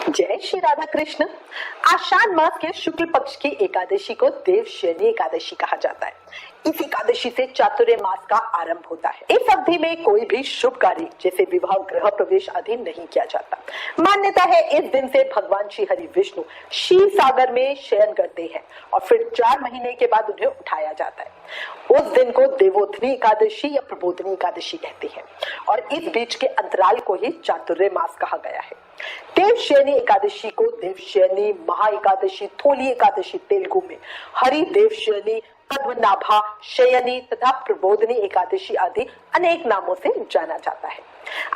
जय श्री राधा कृष्ण। आषाढ़ मास के शुक्ल पक्ष की एकादशी को देवशयनी एकादशी कहा जाता है। इस एकादशी से चातुर्य मास का आरंभ होता है। इस अवधि में कोई भी शुभ कार्य जैसे विवाह गृह प्रवेश आदि नहीं किया जाता। मान्यता है इस दिन से भगवान श्री हरि विष्णु क्षीर सागर में शयन करते हैं और फिर 4 महीने के बाद उन्हें उठाया जाता है। उस दिन को देवोत्थनी एकादशी या प्रबोधनी एकादशी कहते हैं और इस बीच के अंतराल को ही चातुर्य मास कहा गया है। देवशयनी एकादशी को देवशयनी, महा एकादशी, थोली एकादशी तेलुगु में, हरि देवशयनी, पद्मनाभा शयनी तथा प्रबोधनी एकादशी आदि अनेक नामों से जाना जाता है।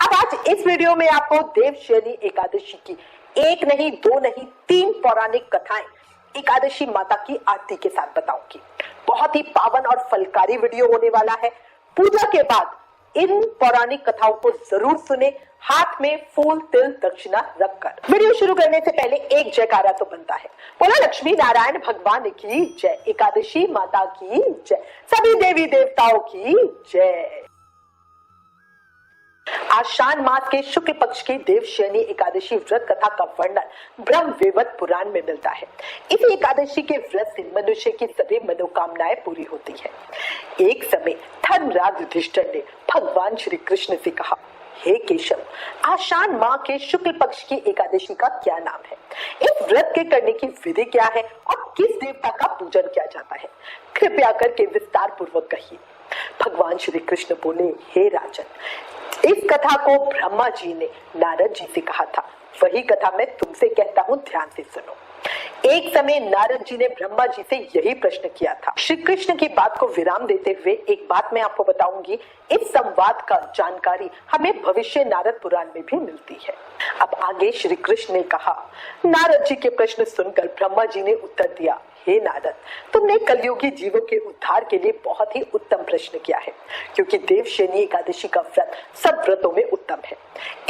अब आज इस वीडियो में आपको देवशयनी एकादशी की 1 नहीं 2 नहीं 3 पौराणिक कथाएं एकादशी माता की आरती के साथ बताऊंगी। बहुत ही पावन और फलकारी वीडियो होने वाला है। पूजा के बाद इन पौराणिक कथाओं को जरूर सुने, हाथ में फूल तिल दक्षिणा रखकर। वीडियो शुरू करने से पहले एक जयकारा तो बनता है। बोला लक्ष्मी नारायण भगवान की जय, एकादशी माता की जय, सभी देवी देवताओं की जय। आषाढ़ मास के शुक्ल पक्ष की देवशयनी एकादशी व्रत कथा का वर्णन ब्रह्म वैवर्त पुराण में मिलता है। इस एकादशी के व्रत से मनुष्य की सभी मनोकामनाएं पूरी होती है। एक समय धर्मराज युधिष्ठिर ने भगवान श्री कृष्ण से कहा, हे केशव, आषाढ़ माह के शुक्ल पक्ष की एकादशी का क्या नाम है? इस व्रत के करने की विधि क्या है और किस देवता का पूजन किया जाता है? कृपया करके विस्तार पूर्वक कहिए। भगवान श्री कृष्ण बोले, हे राजन, इस कथा को ब्रह्मा जी ने नारद जी से कहा था, वही कथा मैं तुमसे कहता हूँ, ध्यान से सुनो। एक समय नारद जी ने ब्रह्मा जी से यही प्रश्न किया था। श्री कृष्ण की बात को विराम देते हुए एक बात मैं आपको बताऊंगी। इस संवाद का जानकारी हमें भविष्य नारद पुराण में भी मिलती है। अब आगे श्री कृष्ण ने कहा, नारद जी के प्रश्न सुनकर ब्रह्मा जी ने उत्तर दिया, हे नारद, तुमने कलयुगी जीवों के उद्धार के लिए बहुत ही उत्तम प्रश्न किया है, क्योंकि देवशयनी एकादशी का व्रत सब व्रतों में उत्तम है।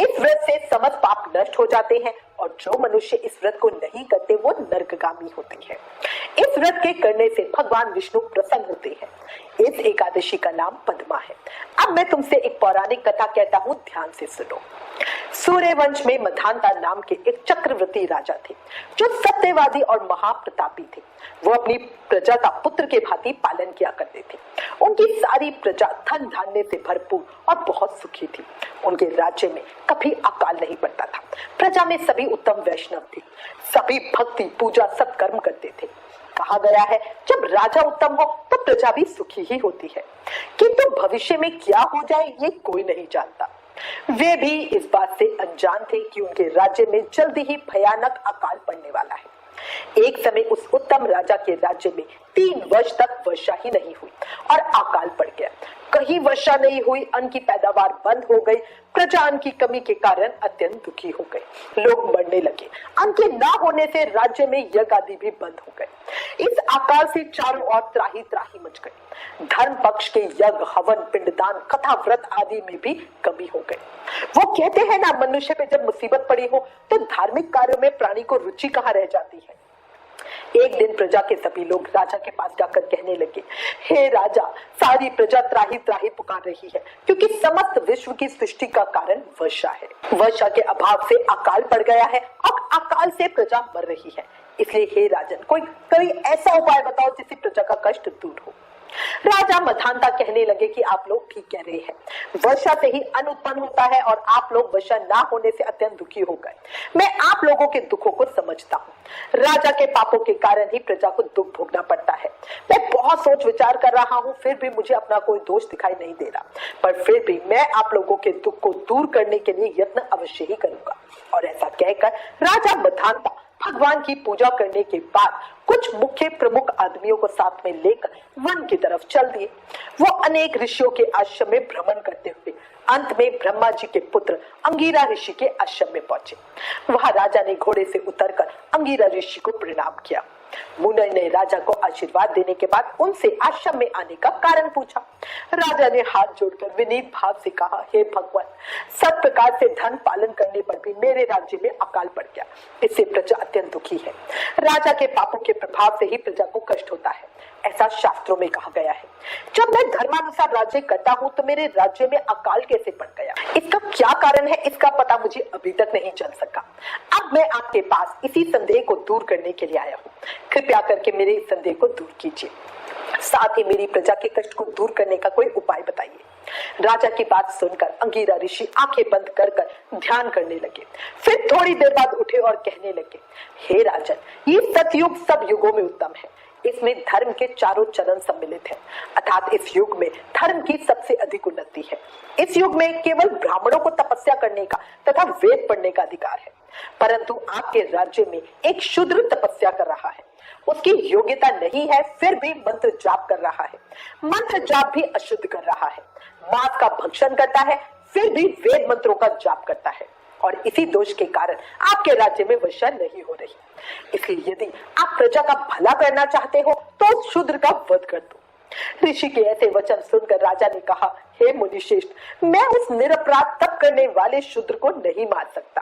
इस व्रत से समस्त पाप नष्ट हो जाते हैं और जो मनुष्य इस व्रत को नहीं करते वो नरकगामी होते हैं। इस व्रत के करने से भगवान विष्णु प्रसन्न होते हैं। इस एकादशी का नाम पद्मा है। अब मैं तुमसे एक पौराणिक कथा कहता हूँ, ध्यान से सुनो। सूर्यवंश में मधांता नाम के एक चक्रवर्ती राजा थे, जो सत्यवादी और महाप्रतापी थे। वो अपनी प्रजा का पुत्र के भांति पालन किया करते थे। उनकी सारी प्रजा धन धान्य से भरपूर और बहुत सुखी थी। उनके राज्य में कभी अकाल नहीं पड़ता था। प्रजा में सभी उत्तम वैष्णव थे। सभी भक्ति पूजा सत्कर्म करते थे। कहा गया है, जब राजा उत्तम हो तो प्रजा भी सुखी ही होती है, किंतु भविष्य में क्या हो जाए ये कोई नहीं जानता। वे भी इस बात से अनजान थे कि उनके राज्य में जल्दी ही भयानक अकाल पड़ने वाला है। एक समय उस उत्तम राजा के राज्य में 3 वर्ष तक वर्षा ही नहीं हुई और अकाल पड़ गया। कहीं वर्षा नहीं हुई, अन्न की पैदावार बंद हो गई। प्रजा अन्न की कमी के कारण अत्यंत दुखी हो गए। लोग मरने लगे। अन्न के न होने से राज्य में यज्ञ आदि भी बंद हो गए। इस अकाल से चारों ओर त्राही त्राही मच गई। धर्म पक्ष के यज्ञ, हवन, पिंडदान, कथा, व्रत आदि में भी कमी हो गई। वो कहते हैं ना, मनुष्य पे जब मुसीबत पड़ी हो तो धार्मिक कार्यों में प्राणी को रुचि कहाँ रह जाती है। एक दिन प्रजा के सभी लोग राजा के पास जाकर कहने लगे, हे राजा, सारी प्रजा त्राही त्राही पुकार रही है, क्योंकि समस्त विश्व की सृष्टि का कारण वर्षा है। वर्षा के अभाव से अकाल पड़ गया है और अकाल से प्रजा मर रही है। इसलिए हे राजन, कोई ऐसा उपाय बताओ जिससे प्रजा का कष्ट दूर हो। राजा मधांता कहने लगे कि आप लोग ठीक कह रहे हैं। वर्षा से ही अन्न उत्पन्न होता है और आप लोग वर्षा ना होने से अत्यंत दुखी हो गए। मैं आप लोगों के दुखों को समझता हूँ। राजा के पापों के कारण ही प्रजा को दुख भोगना पड़ता है। मैं बहुत सोच विचार कर रहा हूँ, फिर भी मुझे अपना कोई दोष दिखाई नहीं दे रहा, पर फिर भी मैं आप लोगों के दुख को दूर करने के लिए यत्न अवश्य ही करूंगा। और ऐसा कहकर राजा मधांता भगवान की पूजा करने के बाद कुछ मुख्य प्रमुख आदमियों को साथ में लेकर वन की तरफ चल दिए। वो अनेक ऋषियों के आश्रम में भ्रमण करते हुए अंत में ब्रह्मा जी के पुत्र अंगिरा ऋषि के आश्रम में पहुंचे। वहां राजा ने घोड़े से उतरकर अंगिरा ऋषि को प्रणाम किया मुनय ने राजा को आशीर्वाद देने के बाद उनसे आश्रम में आने का कारण पूछा। राजा ने हाथ जोड़कर विनीत भाव से कहा, हे भगवान, सब प्रकार से धन पालन करने पर भी मेरे राज्य में अकाल पड़ गया। इससे प्रजा अत्यंत दुखी है। राजा के पापों के प्रभाव से ही प्रजा को कष्ट होता है, ऐसा शास्त्रों में कहा गया है। जब मैं धर्मानुसार राज्य करता हूँ तो मेरे राज्य में अकाल कैसे पड़ गया? इसका क्या कारण है, इसका पता मुझे अभी तक नहीं चल सका। अब मैं आपके पास इसी संदेह को दूर करने के लिए आया हूँ। कृपया करके मेरे इस संदेह को दूर कीजिए, साथ ही मेरी प्रजा के कष्ट को दूर करने का कोई उपाय बताइए। राजा की बात सुनकर अंगीरा ऋषि आंखें बंद कर ध्यान करने लगे। फिर थोड़ी देर बाद उठे और कहने लगे, हे राजन, ये सतयुग सब युगों में उत्तम है। इसमें धर्म के चारों चरण सम्मिलित हैं, अर्थात इस युग में धर्म की सबसे अधिक उन्नति है। इस युग में केवल ब्राह्मणों को तपस्या करने का तथा वेद पढ़ने का अधिकार है, परंतु आपके राज्य में एक शूद्र तपस्या कर रहा है। उसकी योग्यता नहीं है, फिर भी मंत्र जाप कर रहा है। मंत्र जाप भी अशुद्ध कर रहा है। मांस का भक्षण करता है, फिर भी वेद मंत्रों का जाप करता है, और इसी दोष के कारण आपके राज्य में वर्षा नहीं हो रही। इसलिए यदि आप प्रजा का भला करना चाहते हो तो उस शूद्र का वध कर दो। ऋषि के ऐसे वचन सुनकर राजा ने कहा, हे मुनिश्रेष्ठ, मैं उस निरपराध तप करने वाले शूद्र को नहीं मार सकता।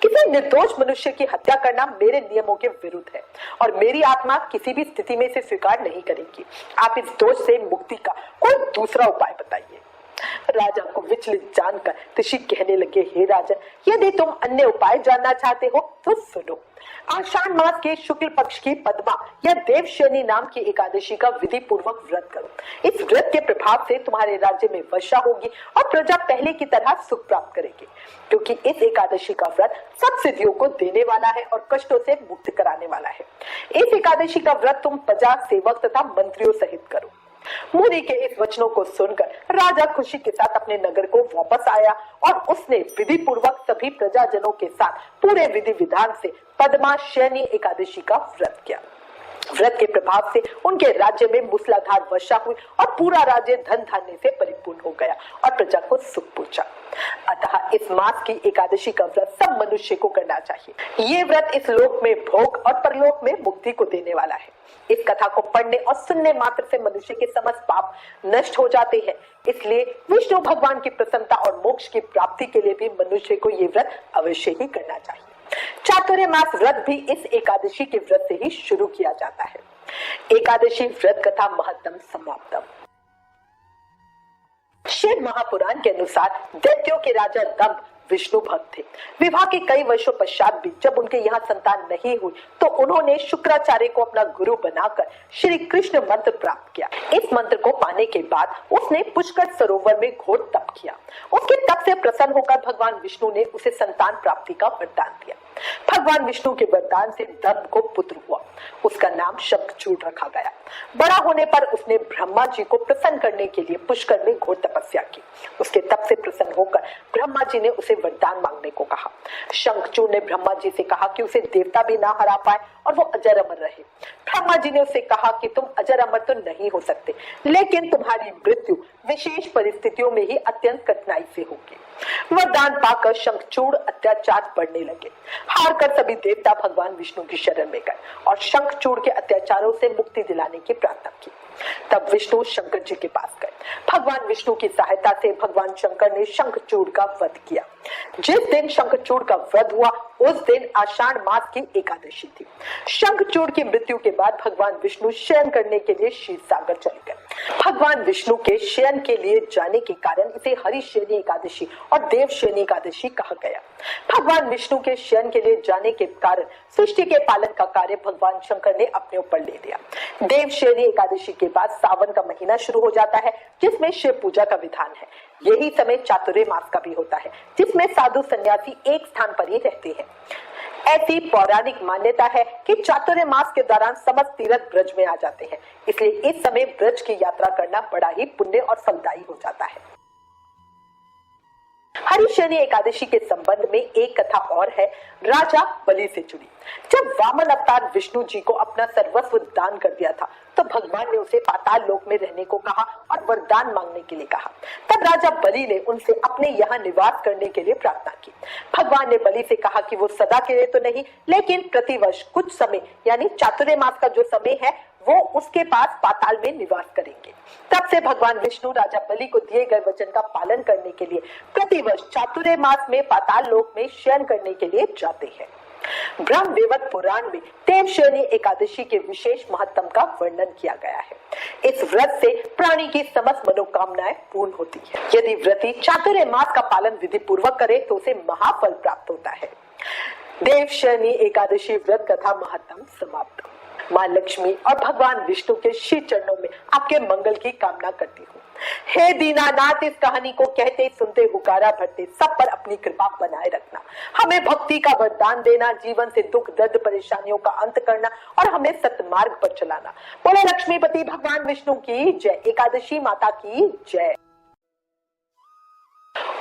किसी निर्दोष मनुष्य की हत्या करना मेरे नियमों के विरुद्ध है और मेरी आत्मा किसी भी स्थिति में इसे स्वीकार नहीं करेगी। आप इस दोष से मुक्ति का कोई दूसरा उपाय बताइए। राजा को विचलित जानकर ऋषि कहने लगे, हे राजन, यदि तुम अन्य उपाय जानना चाहते हो तो सुनो। आषाढ़ मास के शुक्ल पक्ष की पद्मा या देवशयनी नाम की एकादशी का विधि पूर्वक व्रत करो। इस व्रत के प्रभाव से तुम्हारे राज्य में वर्षा होगी और प्रजा पहले की तरह सुख प्राप्त करेगी, क्योंकि इस एकादशी का व्रत सब सिद्धियों को देने वाला है और कष्टों से मुक्त कराने वाला है। इस एकादशी का व्रत तुम प्रजा, सेवक तथा मंत्रियों सहित करो। मुनि के इस वचनों को सुनकर राजा खुशी के साथ अपने नगर को वापस आया और उसने विधि पूर्वक सभी प्रजाजनों के साथ पूरे विधि विधान से पद्मा शयनी एकादशी का व्रत किया। व्रत के प्रभाव से उनके राज्य में मूसलाधार वर्षा हुई और पूरा राज्य धन धान्य से परिपूर्ण हो गया और प्रजा को सुख पहुंचा। अतः इस मास की एकादशी का व्रत सब मनुष्य को करना चाहिए। ये व्रत इस लोक में भोग और परलोक में मुक्ति को देने वाला है। इस कथा को पढ़ने और सुनने मात्र से मनुष्य के समस्त पाप नष्ट हो जाते हैं। इसलिए विष्णु भगवान की प्रसन्नता और मोक्ष की प्राप्ति के लिए भी मनुष्य को ये व्रत अवश्य ही करना चाहिए। चातुर्मास व्रत भी इस एकादशी के व्रत से ही शुरू किया जाता है। एकादशी व्रत कथा महत्तम समाप्तम। शिव महापुराण के अनुसार दैत्यों के राजा दंभ विष्णु भक्त थे। विवाह के कई वर्षों पश्चात भी जब उनके यहाँ संतान नहीं हुई तो उन्होंने शुक्राचार्य को अपना गुरु बनाकर श्री कृष्ण मंत्र प्राप्त किया। इस मंत्र को पाने के बाद उसने पुष्कर सरोवर में घोर तप किया। उसके तप से प्रसन्न होकर भगवान विष्णु ने उसे संतान प्राप्ति का वरदान दिया। भगवान विष्णु के वरदान से दंभ को पुत्र हुआ। उसका नाम शंखचूड़ रखा गया। बड़ा होने पर उसने ब्रह्मा जी को प्रसन्न करने के लिए पुष्कर में घोर तपस्या की। उसके तप से प्रसन्न होकर ब्रह्मा जी ने उसे वरदान मांगने को कहा। शंखचूड़ ने ब्रह्मा जी से कहा कि उसे देवता भी ना हरा पाए और वो अजर अमर रहे। ब्रह्मा जी ने उसे कहा कि तुम अजर अमर तो नहीं हो सकते, लेकिन तुम्हारी मृत्यु विशेष परिस्थितियों में ही अत्यंत कठिनाई से होगी। वरदान पाकर शंखचूड़ अत्याचार बढ़ने लगे। हार कर सभी देवता भगवान विष्णु की शरण में गए और शंखचूड़ के अत्याचारों से मुक्ति दिलाने की प्रार्थना की। तब विष्णु शंकर जी के पास गए। भगवान विष्णु की सहायता से भगवान शंकर ने शंखचूड़ का वध किया। जिस दिन शंखचूड़ का वध हुआ उस दिन आषाढ़ मास की एकादशी थी। शंखचूड़ की मृत्यु के बाद भगवान विष्णु शयन करने के लिए क्षीर सागर चले गए। भगवान विष्णु के शयन के लिए जाने के कारण इसे हरिशयनी एकादशी और देवशयनी एकादशी कहा गया। भगवान विष्णु के शयन के लिए जाने के कारण सृष्टि के पालन का कार्य भगवान शंकर ने अपने ऊपर ले लिया। देवशयनी एकादशी के बाद सावन का महीना शुरू हो जाता है, जिसमें शिव पूजा का विधान है। यही समय चातुर्य मास का भी होता है, जिसमें साधु सन्यासी एक स्थान पर ही रहते हैं। ऐसी पौराणिक मान्यता है कि चातुर्य मास के दौरान समस्त तीर्थ ब्रज में आ जाते हैं, इसलिए इस समय ब्रज की यात्रा करना बड़ा ही पुण्य और फलदायी हो जाता है। हरिशनि एकादशी के संबंध में एक कथा और है, राजा बलि से जुड़ी। जब वामन अवतार विष्णु जी को अपना सर्वस्व दान कर दिया था तो भगवान ने उसे पाताल लोक में रहने को कहा और वरदान मांगने के लिए कहा। तब राजा बलि ने उनसे अपने यहाँ निवास करने के लिए प्रार्थना की। भगवान ने बलि से कहा कि वो सदा के लिए तो नहीं, लेकिन प्रतिवर्ष कुछ समय यानी चातुर्मास का जो समय है वो उसके पास पाताल में निवास करेंगे। तब से भगवान विष्णु राजा बलि को दिए गए वचन का पालन करने के लिए प्रतिवर्ष चातुर्मास में पाताल लोक में शयन करने के लिए जाते हैं। ब्रह्म वैवर्त पुराण में देवशयनी एकादशी के विशेष महत्व का वर्णन किया गया है। इस व्रत से प्राणी की समस्त मनोकामनाएं पूर्ण होती है। यदि व्रती चातुर्मास का पालन विधि पूर्वक करे तो उसे महाफल प्राप्त होता है। देवशयनी एकादशी व्रत कथा महत्व समाप्त। माँ लक्ष्मी और भगवान विष्णु के श्री चरणों में आपके मंगल की कामना करती हूँ। हे दीनानाथ, इस कहानी को कहते सुनते हुकारा भरते सब पर अपनी कृपा बनाए रखना, हमें भक्ति का वरदान देना, जीवन से दुख दर्द परेशानियों का अंत करना और हमें सत्मार्ग पर चलाना। बोले लक्ष्मीपति भगवान विष्णु की जय, एकादशी माता की जय।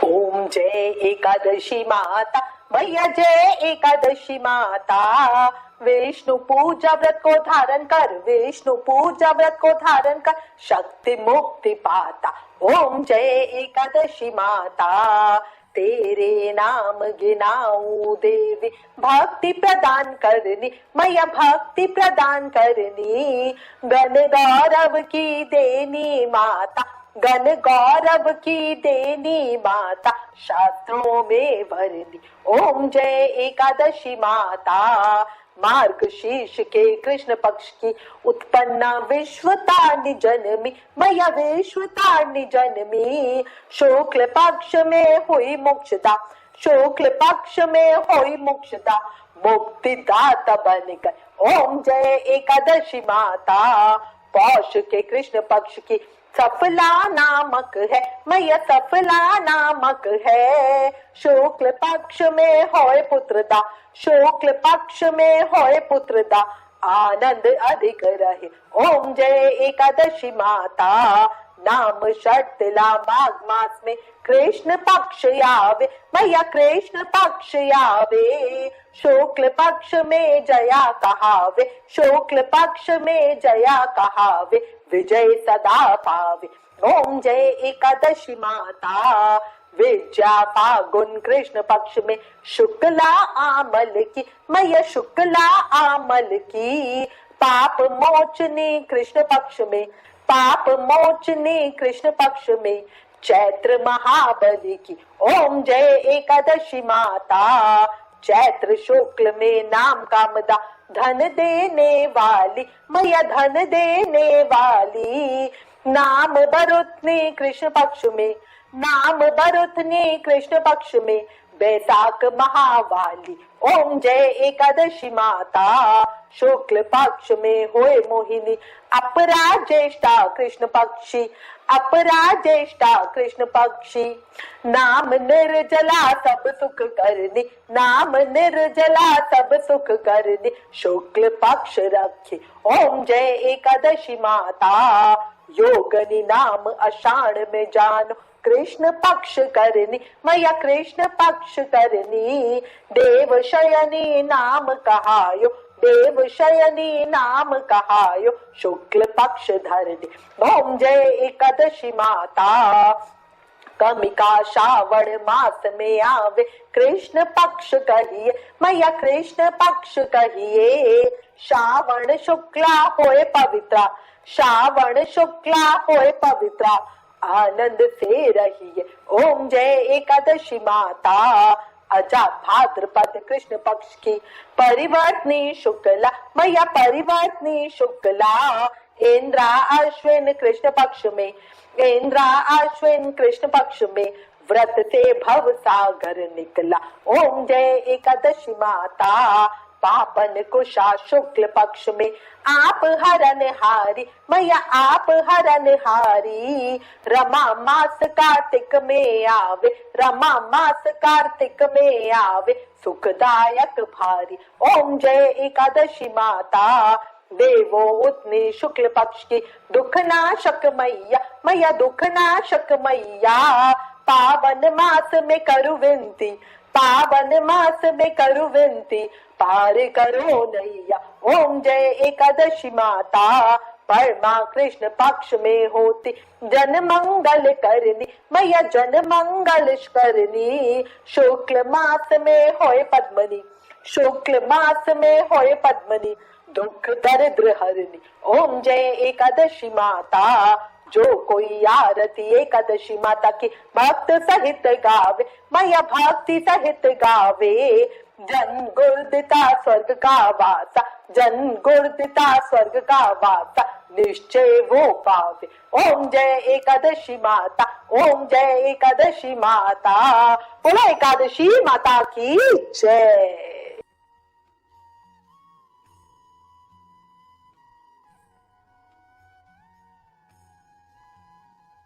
ओम जय एकादशी माता, भैया जय एकादशी माता। विष्णु पूजा व्रत को धारण कर, विष्णु पूजा व्रत को धारण कर, शक्ति मुक्ति पाता। ओम जय एकादशी माता, तेरे नाम गिनाऊं देवी, भक्ति प्रदान करनी मैया, भक्ति प्रदान करनी। गण गौरव की देनी माता, गण गौरव की देनी माता, शास्त्रों में वरनी। ओम जय एकादशी माता, मार्गशीर्ष के कृष्ण पक्ष की उत्पन्ना विश्वतारिणी जनमी मैया, विश्वतारिणी जनमी। शुक्ल पक्ष में हुई मोक्षदा, शुक्ल पक्ष में हुई मोक्षदा, मुक्तिदाता बनकर। ओम जय एकादशी माता, पौष के कृष्ण पक्ष की सफला नामक है मैया, सफला नामक है। शुक्ल पक्ष में होए पुत्रदा, शुक्ल पक्ष में होए पुत्रदा, आनंद अधिक रहे। ओम जय एकादशी माता, नाम षटला माघ मास में कृष्ण पक्ष आवे मैया, कृष्ण पक्ष आवे। शुक्ल पक्ष में जया कहावे, शुक्ल पक्ष में जया कहावे, विजय सदा पावे। ओम जय एकादशी माता, विद्या फागुन कृष्ण पक्ष में शुक्ला आमल की मैया, शुक्ला आमल की। पाप मोचनी कृष्ण पक्ष में, पाप मोचनी कृष्ण पक्ष में, चैत्र महाबली की। ओम जय एकादशी माता, चैत्र शुक्ल में नाम कामदा, धन देने वाली मैया, धन देने वाली। नाम बरुतनी कृष्ण पक्ष में, नाम बरुतनी कृष्ण पक्ष में, बैसाख महावाली। ओम जय एकादशी माता, शुक्ल पक्ष में होए मोहिनी, अपरा ज्येष्ठा कृष्ण पक्षी, अपरा ज्येष्ठा कृष्ण पक्षी। नाम निर्जला सब सुख करनी, नाम निर्जला सब सुख करनी, शुक्ल पक्ष रखे। ओम जय एकादशी माता, योगनी नाम अषाढ़ में जानो, कृष्ण पक्ष करनी मैया, कृष्ण पक्ष करनी। देव शयनी नाम कहायो, देव शयनी नाम कहायो, शुक्ल पक्ष धरनी। ओम जय एकादशी माता, कमिका श्रावण मास में आवे, कृष्ण पक्ष कहिए मैया, कृष्ण पक्ष कहिए। श्रावण शुक्ला होए पवित्रा, श्रावण शुक्ला होए पवित्रा, आनंद से रहिए। ओम जय एकादशी माता, अजात भाद्रपद कृष्ण पक्ष की परिवर्तनी शुक्ला मैया, परिवर्तनी शुक्ला। इंद्रा अश्विन कृष्ण पक्ष में, इंद्रा अश्विन कृष्ण पक्ष में, व्रत से भव सागर निकला। ओम जय एकादशी माता, पापन कुशा शुक्ल पक्ष में, आप हरन हारी मैया, आप हरन हारी। रमा मास कार्तिक में आवे, रमा मास कार्तिक में आवे, सुखदायक भारी। ओम जय एकादशी माता, देवो उतनी शुक्ल पक्ष की दुख नाशक मैया, मैया दुख नाशक मैया। पावन मास में करू विनती, पावन मास में करू विनती, पार करो नैया। ओम जय एकादशी माता, परमा कृष्ण पक्ष में होती, जन मंगल करनी मैया, जन मंगल करनी। शुक्ल मास में होए पद्मनी, शुक्ल मास में होए पद्मनी, दुख दरिद्र हरनी। ओम जय एकादशी माता, जो कोई आरती एकादशी माता की भक्त सहित गावे मैया, भक्ति सहित गावे। जन गुरुदिता स्वर्ग का वासा, जन गुरुदिता स्वर्ग का वासा, निश्चय वो पावे। ओम जय एकादशी माता, ओम जय एकादशी माता। बोलो एकादशी माता की जय।